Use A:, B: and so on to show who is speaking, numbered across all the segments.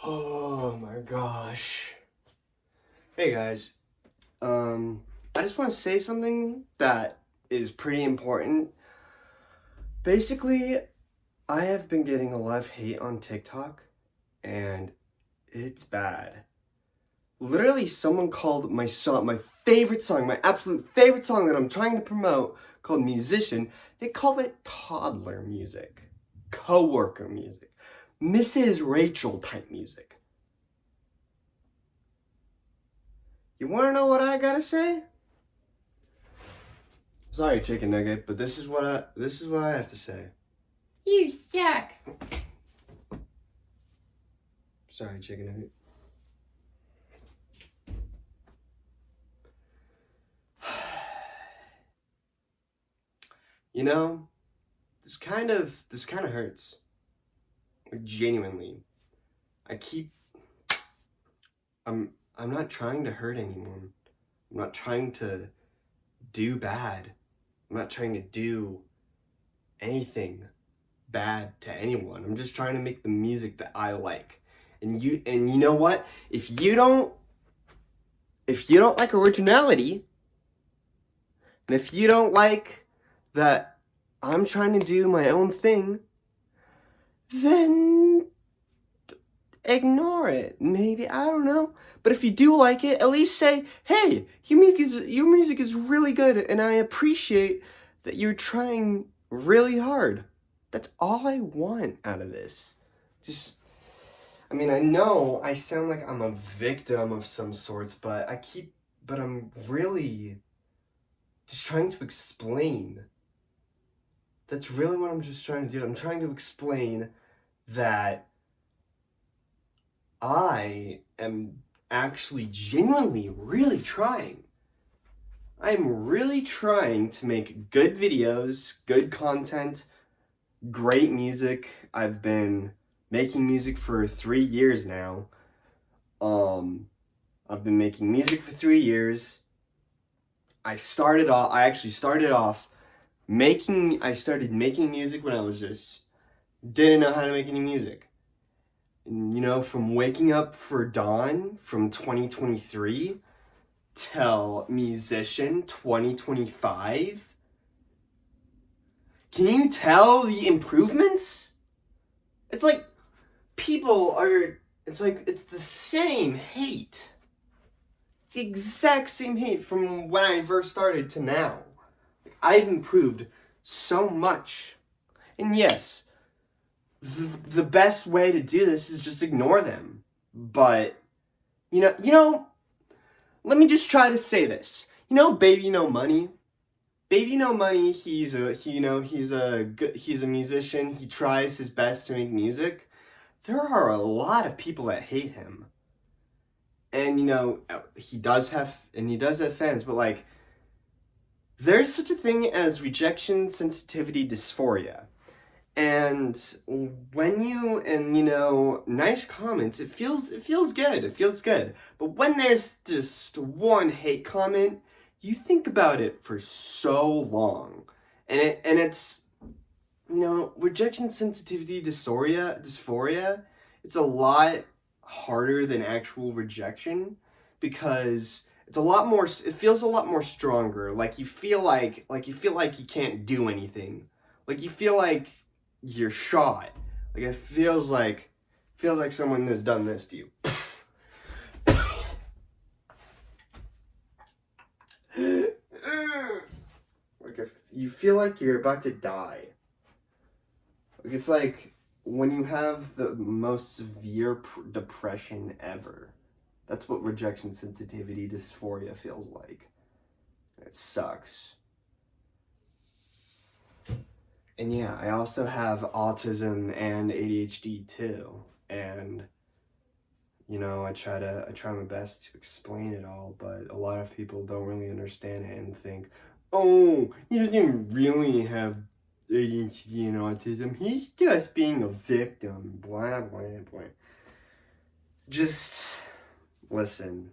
A: Oh my gosh. Hey guys. I just want to say something that is pretty important. Basically, I have been getting a lot of hate on TikTok and it's bad. Literally someone called my song, my favorite song, my absolute favorite song that I'm trying to promote called Musician, they called it toddler music, coworker music, Mrs. Rachel type music. You wanna know what I gotta say? Sorry, chicken nugget, but this is what I have to say. You suck. Sorry, chicken nugget. You know, this kind of hurts. Like, genuinely. I'm not trying to hurt anyone. I'm not trying to do bad. I'm not trying to do anything bad to anyone. I'm just trying to make the music that I like. And you know what? If you don't like originality, and if you don't like that I'm trying to do my own thing, then ignore it. Maybe, I don't know. But if you do like it, at least say, hey, your music is really good and I appreciate that you're trying really hard. That's all I want out of this. I know I sound like I'm a victim of some sorts, but I'm really just trying to explain. That's really what I'm just trying to do. I'm trying to explain that I am actually genuinely really trying. I'm really trying to make good videos, good content, great music. I've been making music for 3 years now. I've been making music for 3 years. I started making music when I was just didn't know how to make any music. And, from Waking Up for Dawn from 2023 till Musician 2025. Can you tell the improvements? It's like it's the same hate. The exact same hate from when I first started to now. I've improved so much. And yes, the best way to do this is just ignore them. But, let me just try to say this. Baby No Money? Baby No Money, he's a musician. He tries his best to make music. There are a lot of people that hate him. And, he does have fans, but there's such a thing as rejection sensitivity dysphoria. And nice comments, it feels good. But when there's just one hate comment, you think about it for so long. And it's rejection sensitivity dysphoria, it's a lot harder than actual rejection because it feels a lot more stronger. You feel like you can't do anything. You feel like you're shot. It feels like someone has done this to you. If you feel like you're about to die. It's like when you have the most severe depression ever. That's what rejection sensitivity dysphoria feels like. It sucks. And yeah, I also have autism and ADHD too. And I try my best to explain it all, but a lot of people don't really understand it and think, oh, he doesn't really have ADHD and autism. He's just being a victim. Blah, blah, blah. Just listen.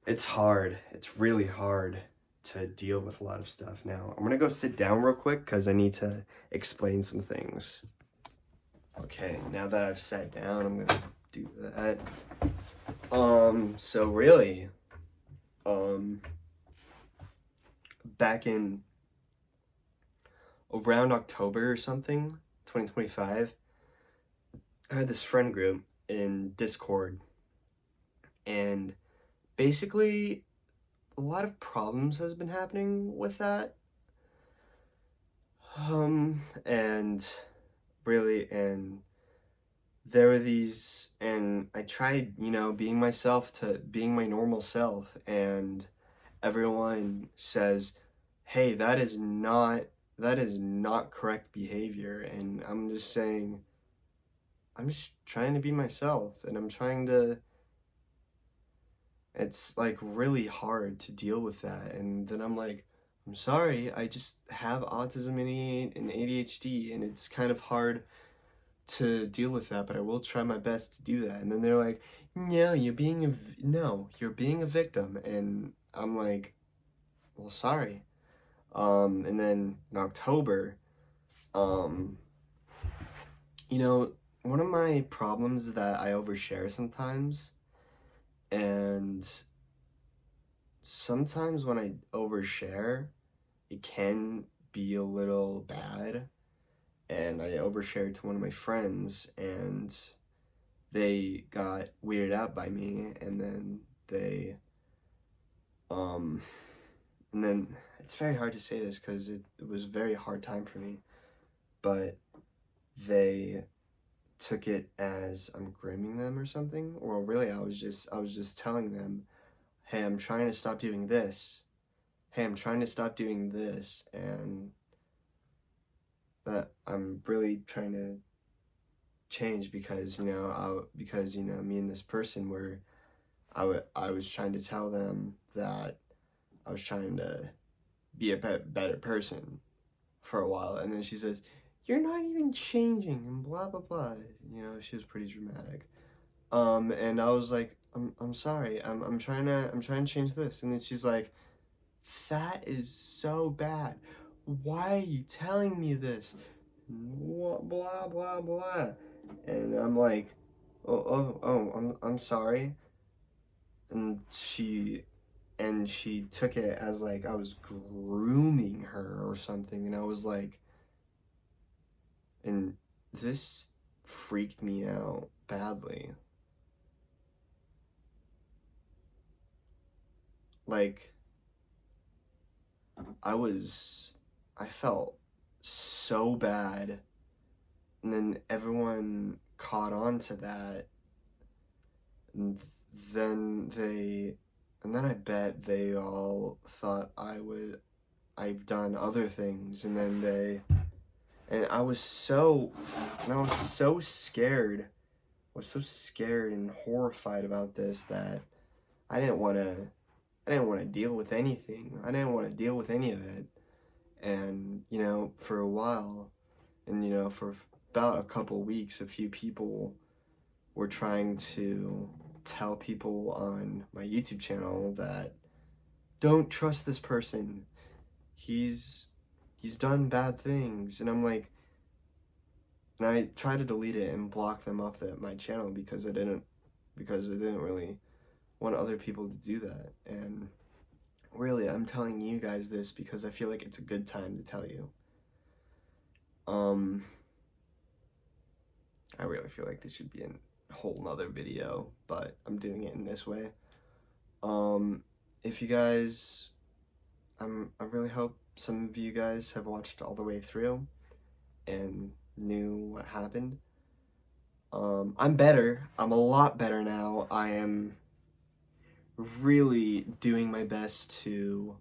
A: It's hard. It's really hard to deal with a lot of stuff now. I'm gonna go sit down real quick because I need to explain some things. Okay, now that I've sat down, I'm gonna do that. So really, back in around October or something, 2025, I had this friend group in Discord, and basically a lot of problems has been happening with that. And really, and there were these, and I tried, being myself to being my normal self, and everyone says, hey, that is not correct behavior. And I'm just saying, I'm just trying to be myself, and it's like really hard to deal with that. And then I'm like, I'm sorry, I just have autism and ADHD, and it's kind of hard to deal with that, but I will try my best to do that. And then they're like, no, you're being a victim. And I'm like, well, sorry. And then in October, um, one of my problems is that I overshare sometimes, and sometimes when I overshare, it can be a little bad. And I overshared to one of my friends, and they got weirded out by me, and then um, and then it's very hard to say this because it was a very hard time for me, but they took it as I'm grooming them or something. Well, really, I was just telling them, hey, I'm trying to stop doing this. Hey, I'm trying to stop doing this, and that I'm really trying to change because me and this person were I was trying to tell them that I was trying to be a better person for a while, and then she says, you're not even changing, and blah blah blah. She was pretty dramatic. And I was like, I'm sorry, I'm trying to change this. And then she's like, that is so bad, why are you telling me this? What, blah blah blah. And I'm like, I'm sorry. And she took it as like I was grooming her or something, and I was like, and this freaked me out badly. Like, I felt so bad, and then everyone caught on to that, and then I bet they all thought I've done other things, and I was so scared. I was so scared and horrified about this that I didn't want to deal with anything. I didn't want to deal with any of it. And, for a while, and, for about a couple weeks, a few people were trying to tell people on my YouTube channel that don't trust this person. He's done bad things. And I'm like, and I tried to delete it and block them off my channel because I didn't really want other people to do that. And really, I'm telling you guys this because I feel like it's a good time to tell you. I really feel like this should be a whole nother video, but I'm doing it in this way. If you guys, I really hope some of you guys have watched all the way through and knew what happened. I'm better. I'm a lot better now. I am really doing my best to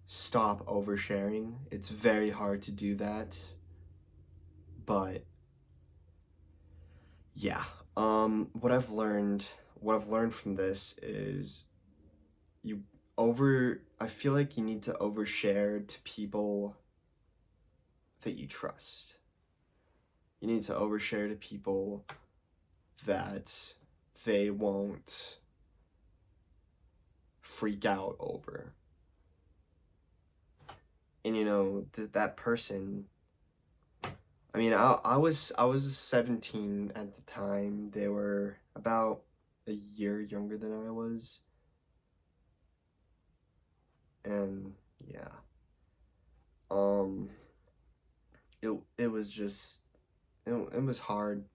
A: stop oversharing. It's very hard to do that, but yeah. What I've learned from this is I feel like you need to overshare to people that you trust. You need to overshare to people that they won't freak out over. And that person, I mean, I was 17 at the time. They were about a year younger than I was. And yeah. Um it was just it was hard.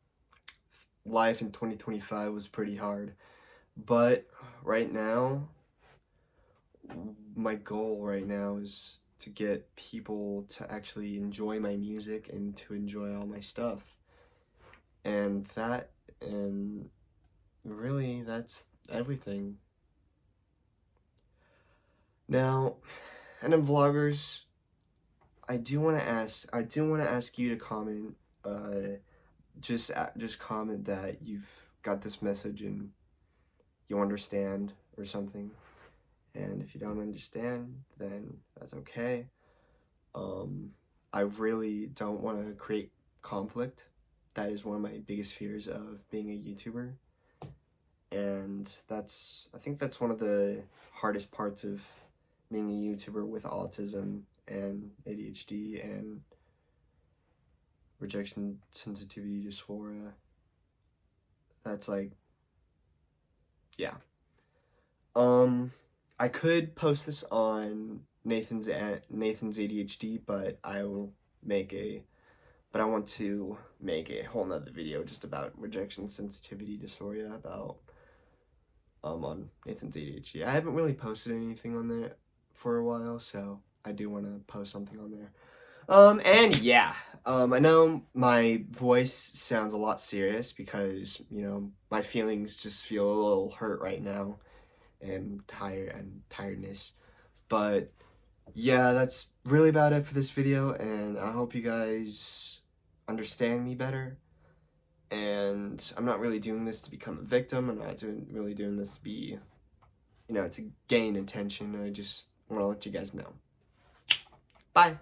A: Life in 2025 was pretty hard. But right now, my goal right now is to get people to actually enjoy my music and to enjoy all my stuff. And really that's everything. Now, and then vloggers, I do want to ask you to comment, just comment that you've got this message and you understand or something. And if you don't understand, then that's okay. I really don't want to create conflict. That is one of my biggest fears of being a YouTuber. And I think that's one of the hardest parts of being a YouTuber with autism and ADHD and rejection sensitivity dysphoria. That's like, yeah. I could post this on Nathan's ADHD, but I want to make a whole nother video just about rejection sensitivity dysphoria about on Nathan's ADHD. I haven't really posted anything on there for a while, so I do want to post something on there. And yeah, I know my voice sounds a lot serious because, my feelings just feel a little hurt right now and tiredness. But yeah, that's really about it for this video, and I hope you guys understand me better. And I'm not really doing this to become a victim. I'm not really doing this to be, to gain attention. I just want to let you guys know. Bye.